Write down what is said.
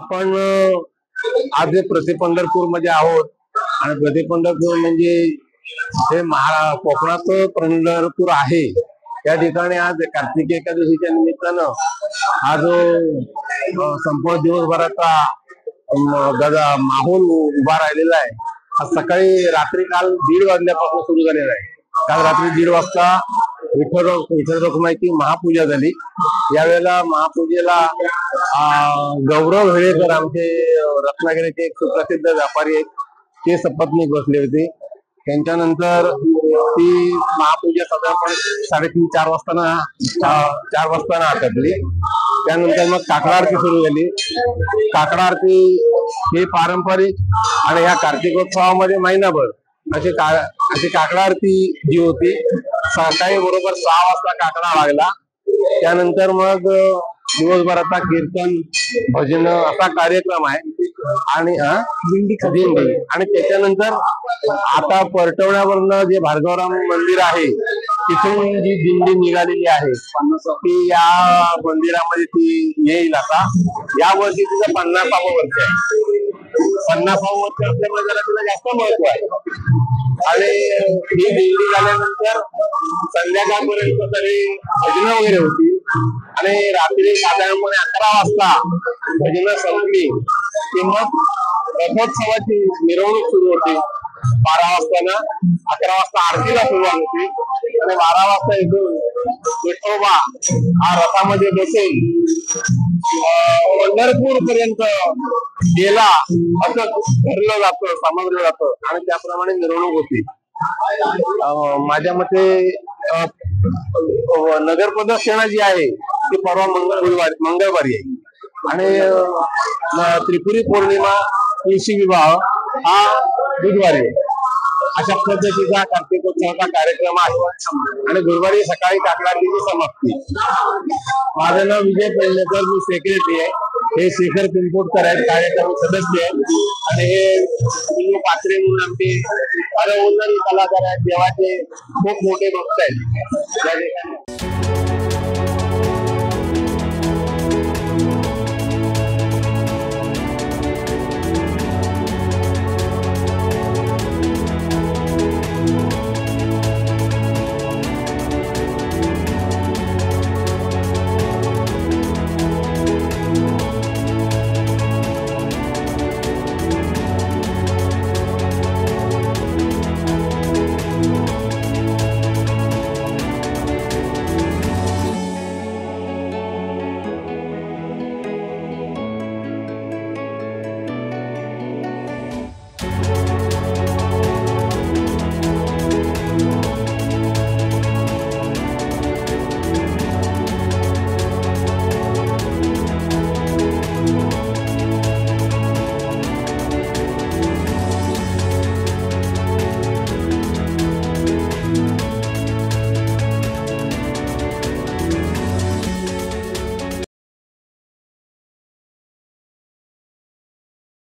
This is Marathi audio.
आपण आज प्रतिपंढरपूर मध्ये आहोत आणि प्रतिपंढरपूर म्हणजे हे कोकणाचं पंढरपूर आहे। या ठिकाणी आज कार्तिकी एकादशीच्या निमित्तानं हा जो संपूर्ण दिवसभराचा गदा माहोल उभा राहिलेला आहे। आज सकाळी रात्री काल 1:30 वाजल्यापासून सुरू झालेला आहे। काल रात्री 1:30 वाजता विठ्ठल रखुमाईची महापूजा झाली। यावेळेला महापूजेला गौरव हेळेकर आमचे रत्नागिरीचे एक सुप्रसिद्ध व्यापारी आहेत ते सपत्नीक बसले होते। त्यांच्यानंतर ती महापूजा साधारणपणे 3:30-4 वाजता आटपली। त्यानंतर मग काकडा आरती सुरू झाली। काकडा आरती हे पारंपरिक आणि या कार्तिकोत्सवामध्ये महिनाभर अशी काकडा आरती जी होती सकाळी बरोबर 6 वाजता काकडा लागला। त्यानंतर मग दिवसभराचा कीर्तन भजन असा कार्यक्रम आहे आणि दिंडी आणि त्याच्यानंतर आता परटवण्यावरनं जे भार्गवराम मंदिर आहे तिथून जी दिंडी निघालेली आहे ती या मंदिरामध्ये ती येईल। आता या वर्षी तिचं 50वं वर्ष आहे। 50वं वर्ष असल्यामुळे जरा तिला जास्त महत्व आहे आणि ही दिंडी झाल्यानंतर संध्याकाळपर्यंत तरी भजन वगैरे होती आणि रात्री साधारणपणे 11 वाजता भजन संपली की मग रथोत्सवाची मिरवणूक सुरू होती। 12 वाजता 11 वाजता आरतीला सुरुवात होती आणि 12 वाजता इथून विठोबा हा रथामध्ये बसेल पंढरपूर पर्यंत गेला असं धरलं जातं, समजलं जातं आणि त्याप्रमाणे मिरवणूक होती। माझ्या मते नगर प्रदक्षिणा जी आहे ती परवा मंगळवारी आहे आणि त्रिपुरी पौर्णिमा तुळशी विवाह हा बुधवारी आहे। अशा पद्धतीचा कार्तिकोत्सवाचा कार्यक्रम आहे आणि गुरुवारी सकाळी काकडा आरतीची समाप्ती। माझं नाव विजय पेडणेकर, मी सेक्रेटरी आहे। हे शेखर पिंपोटकर आहेत, कार्यक्रम सदस्य आहेत आणि हे पात्रे म्हणून आमचे उन्नती कलाकार आहेत, देवाचे खूप मोठे भक्त आहेत।